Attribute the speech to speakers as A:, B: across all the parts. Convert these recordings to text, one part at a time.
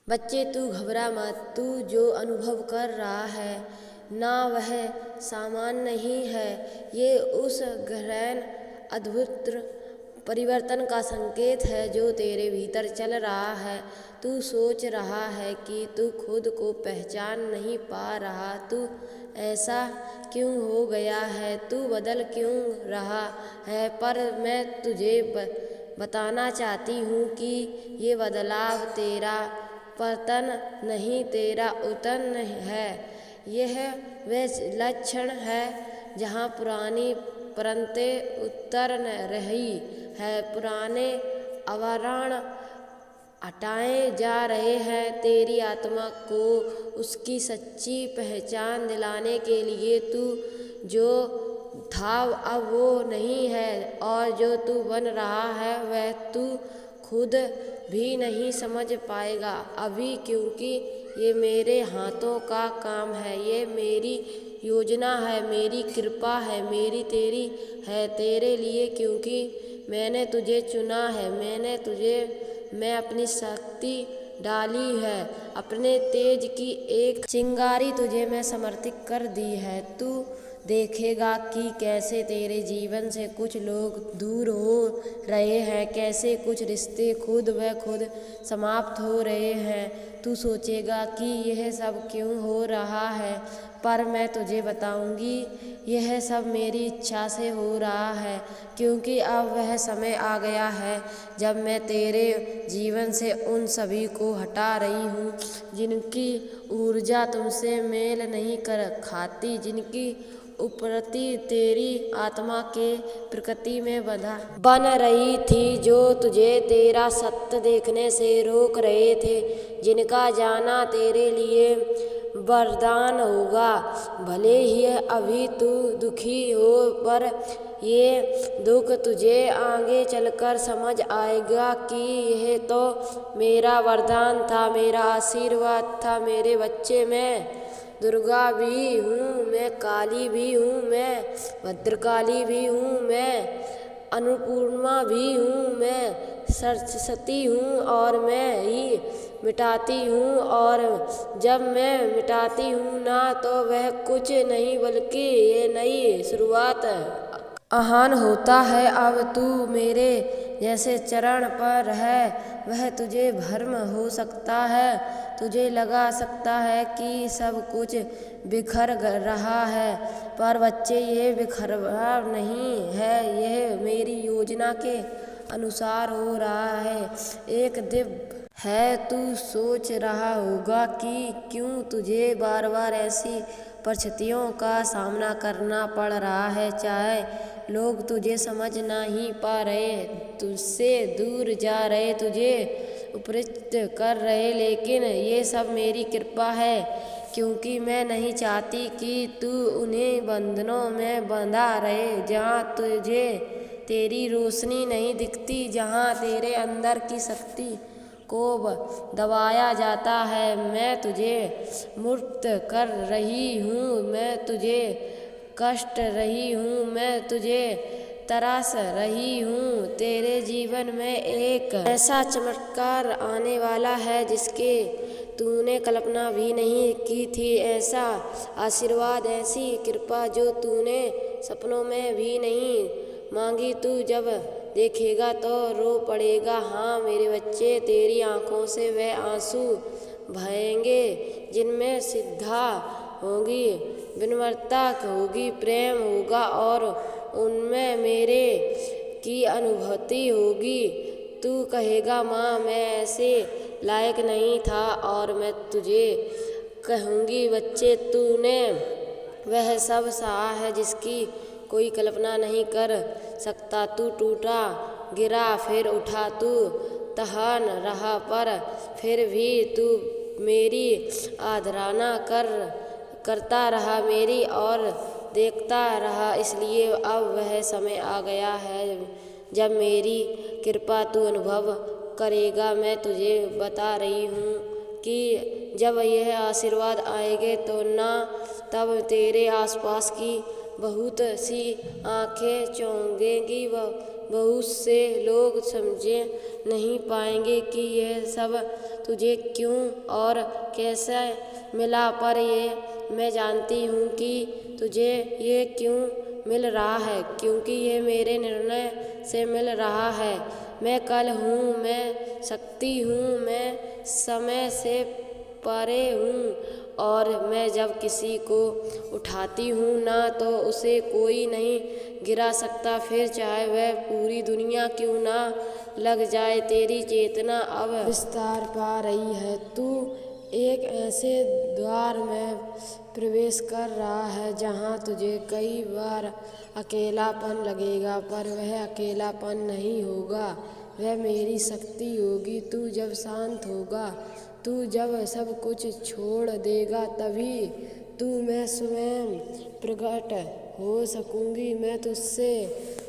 A: बच्चे तू घबरा मत। तू जो अनुभव कर रहा है ना वह सामान्य नहीं है। ये उस गहन अद्भुत परिवर्तन का संकेत है जो तेरे भीतर चल रहा है। तू सोच रहा है कि तू खुद को पहचान नहीं पा रहा। तू ऐसा क्यों हो गया है, तू बदल क्यों रहा है। पर मैं तुझे बताना चाहती हूँ कि ये बदलाव तेरा पतन नहीं, तेरा उतन है। यह वह लक्षण है जहाँ पुरानी परंतें उतर रही है, पुराने आवरण हटाए जा रहे हैं। तेरी आत्मा को उसकी सच्ची पहचान दिलाने के लिए तू जो था अब वो नहीं है, और जो तू बन रहा है वह तू खुद भी नहीं समझ पाएगा अभी, क्योंकि ये मेरे हाथों का काम है। ये मेरी योजना है, मेरी कृपा है, मेरी तेरी है तेरे लिए, क्योंकि मैंने तुझे चुना है। मैं अपनी शक्ति डाली है, अपने तेज की एक चिंगारी तुझे मैं समर्पित कर दी है। तू देखेगा कि कैसे तेरे जीवन से कुछ लोग दूर हो रहे हैं, कैसे कुछ रिश्ते खुद ब खुद समाप्त हो रहे हैं। तू सोचेगा कि यह सब क्यों हो रहा है, पर मैं तुझे बताऊंगी यह सब मेरी इच्छा से हो रहा है, क्योंकि अब वह समय आ गया है जब मैं तेरे जीवन से उन सभी को हटा रही हूँ जिनकी ऊर्जा तुमसे मेल नहीं कर खाती, जिनकी उपरति तेरी आत्मा के प्रकृति में बन रही थी, जो तुझे तेरा सत्य देखने से रोक रहे थे, जिनका जाना तेरे लिए वरदान होगा। भले ही अभी तू दुखी हो, पर ये दुख तुझे आगे चलकर समझ आएगा कि यह तो मेरा वरदान था, मेरा आशीर्वाद था। मेरे बच्चे, मैं दुर्गा भी हूँ, मैं काली भी हूँ, मैं भद्रकाली भी हूँ, मैं अन्नपूर्णा भी हूँ, मैं सरस्वती हूँ, और मैं ही मिटाती हूँ। और जब मैं मिटाती हूँ ना, तो वह कुछ नहीं बल्कि ये नई शुरुआत आहान होता है। अब तू मेरे जैसे चरण पर है, वह तुझे भ्रम हो सकता है, तुझे लगा सकता है कि सब कुछ बिखर रहा है, पर बच्चे ये बिखरा नहीं है, यह मेरी योजना के अनुसार हो रहा है। एक दिव्य है। तू सोच रहा होगा कि क्यों तुझे बार बार ऐसी परिस्थितियों का सामना करना पड़ रहा है, चाहे लोग तुझे समझ नहीं पा रहे, तुझसे दूर जा रहे, तुझे उपरित कर रहे, लेकिन ये सब मेरी कृपा है, क्योंकि मैं नहीं चाहती कि तू उन्हें बंधनों में बंधा रहे जहाँ तुझे तेरी रोशनी नहीं दिखती, जहाँ तेरे अंदर की शक्ति को दबाया जाता है। मैं तुझे मुक्त कर रही हूँ, मैं तुझे कष्ट रही हूँ, मैं तुझे तरास रही हूँ। तेरे जीवन में एक ऐसा चमत्कार आने वाला है जिसके तूने कल्पना भी नहीं की थी, ऐसा आशीर्वाद, ऐसी कृपा जो तूने सपनों में भी नहीं मांगी। तू जब देखेगा तो रो पड़ेगा। हाँ मेरे बच्चे, तेरी आँखों से वह आंसू बहेंगे जिनमें श्रद्धा होगी, विनम्रता होगी, प्रेम होगा, और उनमें मेरे की अनुभूति होगी। तू कहेगा, माँ मैं ऐसे लायक नहीं था, और मैं तुझे कहूँगी, बच्चे तूने वह सब सहा है जिसकी कोई कल्पना नहीं कर सकता। तू टूटा, गिरा, फिर उठा, तू तहान रहा, पर फिर भी तू मेरी आराधना करता रहा, मेरी और देखता रहा। इसलिए अब वह समय आ गया है जब मेरी कृपा तू अनुभव करेगा। मैं तुझे बता रही हूँ कि जब यह आशीर्वाद आएंगे तो ना तब तेरे आसपास की बहुत सी आँखें चौंकेंगी, बहुत से लोग समझे नहीं पाएंगे कि यह सब तुझे क्यों और कैसे मिला, पर ये मैं जानती हूँ कि तुझे ये क्यों मिल रहा है, क्योंकि ये मेरे निर्णय से मिल रहा है। मैं कल हूँ, मैं शक्ति हूँ, मैं समय से परे हूँ, और मैं जब किसी को उठाती हूँ ना तो उसे कोई नहीं गिरा सकता, फिर चाहे वह पूरी दुनिया क्यों ना लग जाए। तेरी चेतना अब विस्तार पा रही है। तू एक ऐसे द्वार में प्रवेश कर रहा है जहाँ तुझे कई बार अकेलापन लगेगा, पर वह अकेलापन नहीं होगा, वह मेरी शक्ति होगी। तू जब शांत होगा, तू जब सब कुछ छोड़ देगा, तभी तू मैं स्वयं प्रकट हो सकूँगी। मैं तुझसे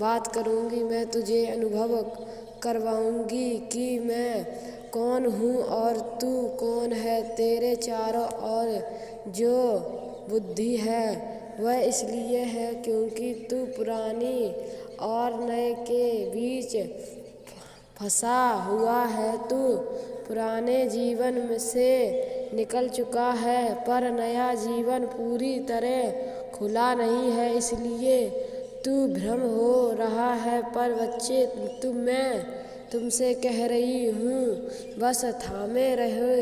A: बात करूँगी, मैं तुझे अनुभव करवाऊँगी कि मैं कौन हूँ और तू कौन है। तेरे चारों ओर जो बुद्धि है वह इसलिए है क्योंकि तू पुरानी और नए के बीच फंसा हुआ है। तू पुराने जीवन में से निकल चुका है, पर नया जीवन पूरी तरह खुला नहीं है, इसलिए तू भ्रम हो रहा है। पर बच्चे, मैं तुमसे कह रही हूँ, बस थामे रहो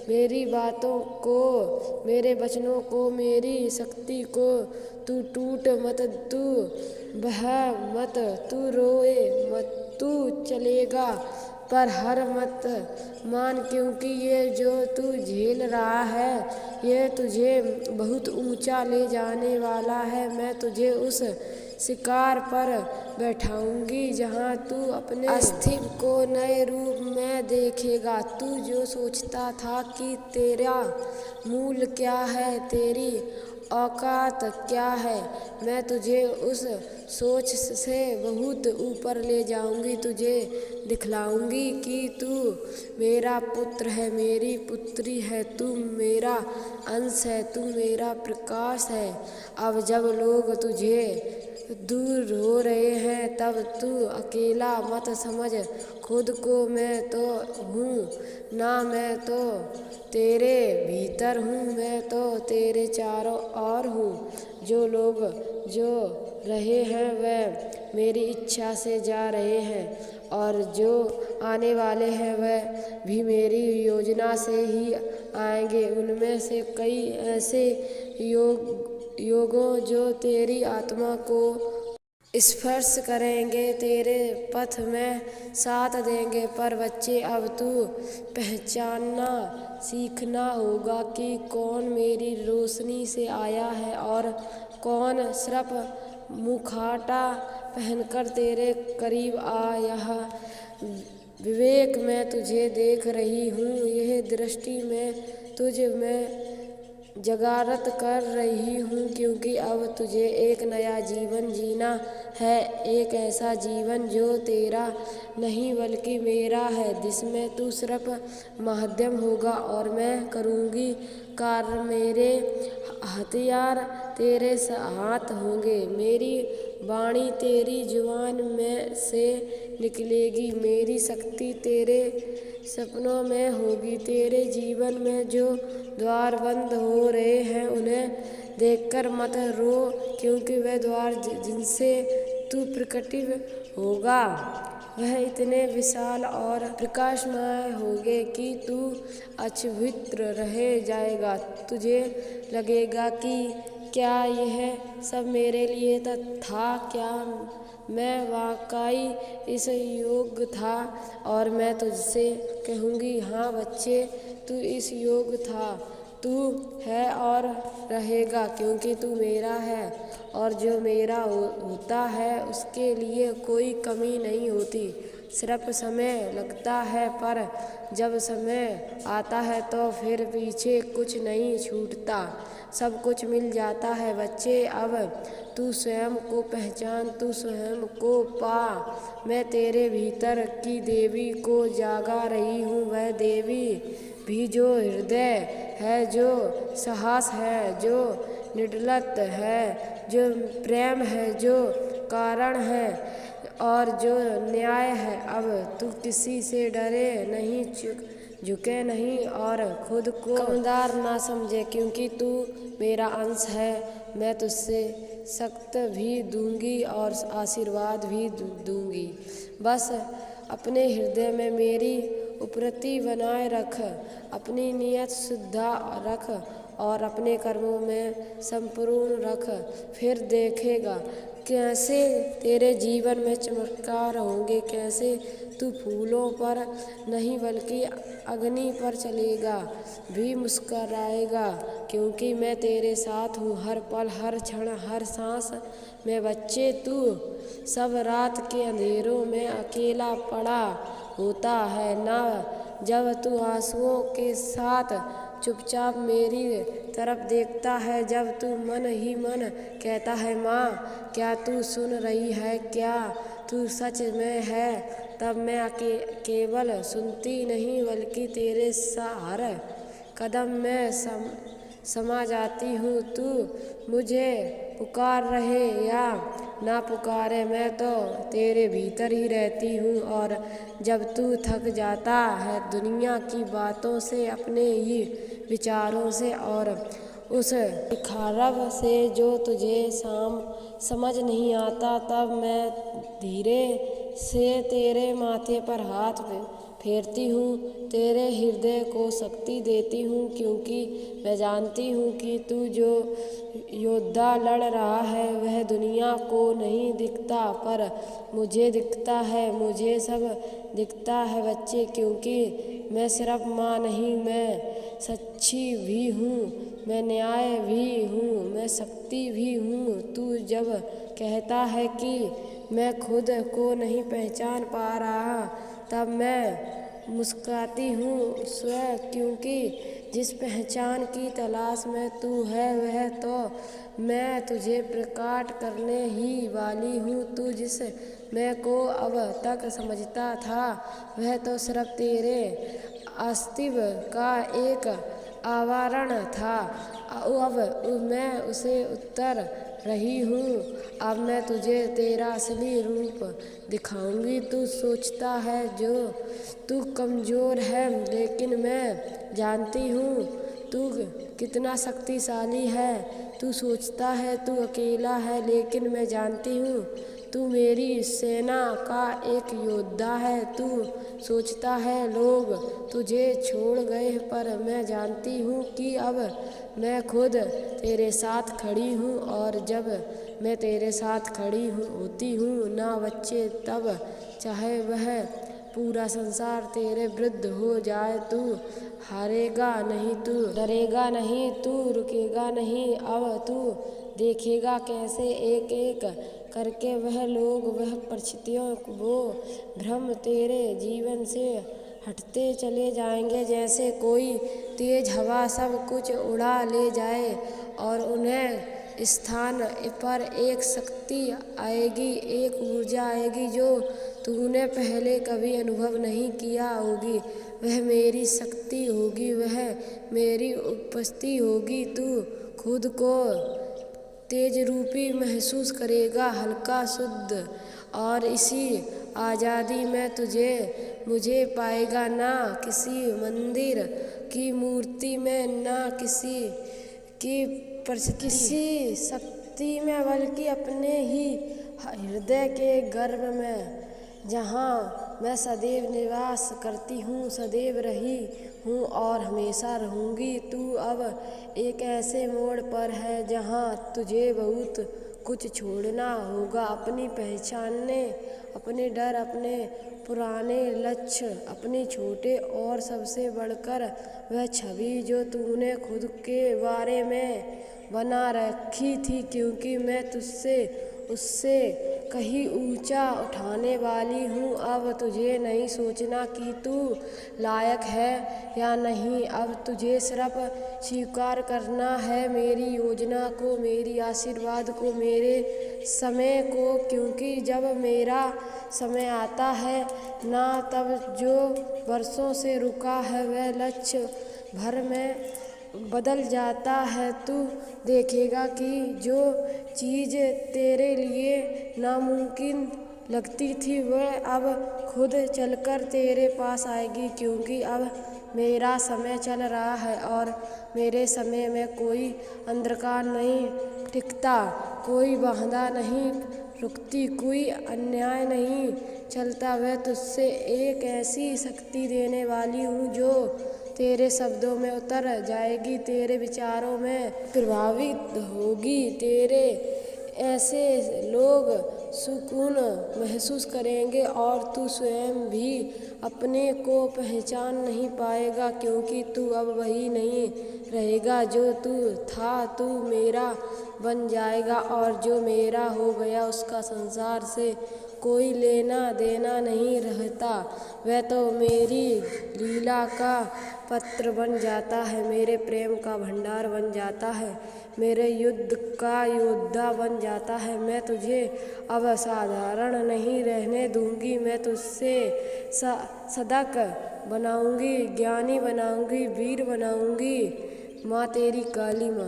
A: मेरी बातों को, मेरे वचनों को, मेरी शक्ति को। तू टूट मत, तू बह मत, तू रोए मत, तू चलेगा पर हार मत मान, क्योंकि ये जो तू झेल रहा है ये तुझे बहुत ऊंचा ले जाने वाला है। मैं तुझे उस शिकार पर बैठाऊंगी जहाँ तू अपने अस्तित्व को नए रूप में देखेगा। तू जो सोचता था कि तेरा मूल क्या है, तेरी औकात क्या है, मैं तुझे उस सोच से बहुत ऊपर ले जाऊंगी। तुझे दिखलाऊंगी कि तू मेरा पुत्र है, मेरी पुत्री है, तू मेरा अंश है, तू मेरा प्रकाश है। अब जब लोग तुझे दूर हो रहे हैं तब तू अकेला मत समझ खुद को। मैं तो हूँ ना, मैं तो तेरे भीतर हूँ, मैं तो तेरे चारों ओर हूँ। जो लोग जो रहे हैं वह मेरी इच्छा से जा रहे हैं, और जो आने वाले हैं वह भी मेरी योजना से ही आएंगे। उनमें से कई ऐसे योगों जो तेरी आत्मा को स्पर्श करेंगे, तेरे पथ में साथ देंगे। पर बच्चे, अब तू पहचानना सीखना होगा कि कौन मेरी रोशनी से आया है और कौन सिर्फ मुखौटा पहनकर तेरे करीब आया। विवेक, मैं तुझे देख रही हूँ, यह दृष्टि में तुझ में जगारत कर रही हूँ, क्योंकि अब तुझे एक नया जीवन जीना है, एक ऐसा जीवन जो तेरा नहीं बल्कि मेरा है, जिसमें तू सिर्फ माध्यम होगा और मैं करूँगी कार्य। मेरे हथियार तेरे हाथ होंगे, मेरी वाणी तेरी जुबान में से निकलेगी, मेरी शक्ति तेरे सपनों में होगी। तेरे जीवन में जो द्वार बंद हो रहे हैं उन्हें देखकर मत रो, क्योंकि वह द्वार जिनसे तू प्रकटित होगा वह इतने विशाल और प्रकाशमय होंगे कि तू अचंभित रह जाएगा। तुझे लगेगा कि क्या यह सब मेरे लिए था, क्या मैं वाकई इस योग्य था? और मैं तुझसे कहूँगी, हाँ बच्चे, तू इस योग्य था, तू है और रहेगा, क्योंकि तू मेरा है, और जो मेरा होता है उसके लिए कोई कमी नहीं होती। सिर्फ समय लगता है, पर जब समय आता है तो फिर पीछे कुछ नहीं छूटता, सब कुछ मिल जाता है। बच्चे, अब तू स्वयं को पहचान, तू स्वयं को पा। मैं तेरे भीतर की देवी को जागा रही हूँ, वह देवी भी जो हृदय है, जो साहस है, जो निर्मलता है, जो प्रेम है, जो कारण है, और जो न्याय है। अब तू किसी से डरे नहीं, झुके नहीं और खुद को कमदार ना समझे, क्योंकि तू मेरा अंश है। मैं तुझसे सख्त भी दूंगी और आशीर्वाद भी दूंगी। बस अपने हृदय में मेरी उपरति बनाए रख, अपनी नीयत शुद्ध रख और अपने कर्मों में संपूर्ण रख। फिर देखेगा कैसे तेरे जीवन में चमत्कार होंगे, कैसे तू फूलों पर नहीं बल्कि अग्नि पर चलेगा भी मुस्कराएगा, क्योंकि मैं तेरे साथ हूँ हर पल, हर क्षण, हर सांस में। बच्चे, तू सब रात के अंधेरों में अकेला पड़ा होता है ना, जब तू आंसुओं के साथ चुपचाप मेरी तरफ देखता है, जब तू मन ही मन कहता है माँ, क्या तू सुन रही है, क्या तू सच में है, तब मैं केवल सुनती नहीं बल्कि तेरे हर कदम में समा जाती हूँ। तू मुझे पुकार रहे या ना पुकारे, मैं तो तेरे भीतर ही रहती हूँ। और जब तू थक जाता है दुनिया की बातों से, अपने ही विचारों से और उस खारब से जो तुझे समझ नहीं आता, तब मैं धीरे से तेरे माथे पर हाथ फेरती हूँ, तेरे हृदय को शक्ति देती हूँ, क्योंकि मैं जानती हूँ कि तू जो योद्धा लड़ रहा है वह दुनिया को नहीं दिखता, पर मुझे दिखता है, मुझे सब दिखता है बच्चे, क्योंकि मैं सिर्फ माँ नहीं, मैं सच्ची भी हूँ, मैं न्याय भी हूँ, मैं शक्ति भी हूँ। तू जब कहता है कि मैं खुद को नहीं पहचान पा रहा, तब मैं मुस्कुराती हूँ स्वयं, क्योंकि जिस पहचान की तलाश में तू है वह तो मैं तुझे प्रकट करने ही वाली हूँ। तू जिस मैं को अब तक समझता था वह तो सिर्फ तेरे अस्तित्व का एक आवरण था, अब मैं उसे उतर रही हूँ। अब मैं तुझे तेरा असली रूप दिखाऊंगी। तू सोचता है जो तू कमज़ोर है, लेकिन मैं जानती हूँ तू कितना शक्तिशाली है। तू सोचता है तू अकेला है, लेकिन मैं जानती हूँ तू मेरी सेना का एक योद्धा है। तू सोचता है लोग तुझे छोड़ गए, पर मैं जानती हूँ कि अब मैं खुद तेरे साथ खड़ी हूँ, और जब मैं तेरे साथ खड़ी होती हूँ ना बच्चे, तब चाहे वह पूरा संसार तेरे विरुद्ध हो जाए, तू हारेगा नहीं, तू डरेगा नहीं, तू रुकेगा नहीं। अब तू देखेगा कैसे एक एक करके वह लोग, वह परिस्थितियों, वो भ्रम तेरे जीवन से हटते चले जाएंगे, जैसे कोई तेज हवा सब कुछ उड़ा ले जाए और उन्हें स्थान पर एक शक्ति आएगी, एक ऊर्जा आएगी जो तूने पहले कभी अनुभव नहीं किया होगी। वह मेरी शक्ति होगी, वह मेरी उपस्थिति होगी। तू खुद को तेज रूपी महसूस करेगा, हल्का, शुद्ध, और इसी आज़ादी में मुझे पाएगा, ना किसी मंदिर की मूर्ति में, ना किसी शक्ति में, बल्कि अपने ही हृदय के गर्भ में, जहाँ मैं सदैव निवास करती हूँ, सदैव रही हूँ और हमेशा रहूँगी। तू अब एक ऐसे मोड़ पर है जहाँ तुझे बहुत कुछ छोड़ना होगा, अपनी पहचानने, अपने डर, अपने पुराने लक्ष्य, अपनी छोटे और सबसे बढ़कर वह छवि जो तूने खुद के बारे में बना रखी थी, क्योंकि मैं उससे कहीं ऊंचा उठाने वाली हूँ। अब तुझे नहीं सोचना कि तू लायक है या नहीं, अब तुझे सिर्फ स्वीकार करना है मेरी योजना को, मेरी आशीर्वाद को, मेरे समय को, क्योंकि जब मेरा समय आता है ना, तब जो वर्षों से रुका है वह लक्ष्य भर में बदल जाता है। तू देखेगा कि जो चीज़ तेरे लिए नामुमकिन लगती थी वह अब खुद चलकर तेरे पास आएगी, क्योंकि अब मेरा समय चल रहा है और मेरे समय में कोई अंधकार नहीं टिकता, कोई बाधा नहीं रुकती, कोई अन्याय नहीं चलता। मैं तुझसे एक ऐसी शक्ति देने वाली हूँ जो तेरे शब्दों में उतर जाएगी, तेरे विचारों में प्रभावित होगी। तेरे ऐसे लोग सुकून महसूस करेंगे और तू स्वयं भी अपने को पहचान नहीं पाएगा, क्योंकि तू अब वही नहीं रहेगा जो तू था। तू मेरा बन जाएगा और जो मेरा हो गया उसका संसार से कोई लेना देना नहीं रहता। वह तो मेरी लीला का पत्र बन जाता है, मेरे प्रेम का भंडार बन जाता है, मेरे युद्ध का योद्धा बन जाता है। मैं तुझे अब साधारण नहीं रहने दूंगी, मैं तुझसे सदक बनाऊंगी, ज्ञानी बनाऊंगी, वीर बनाऊंगी। माँ तेरी काली माँ।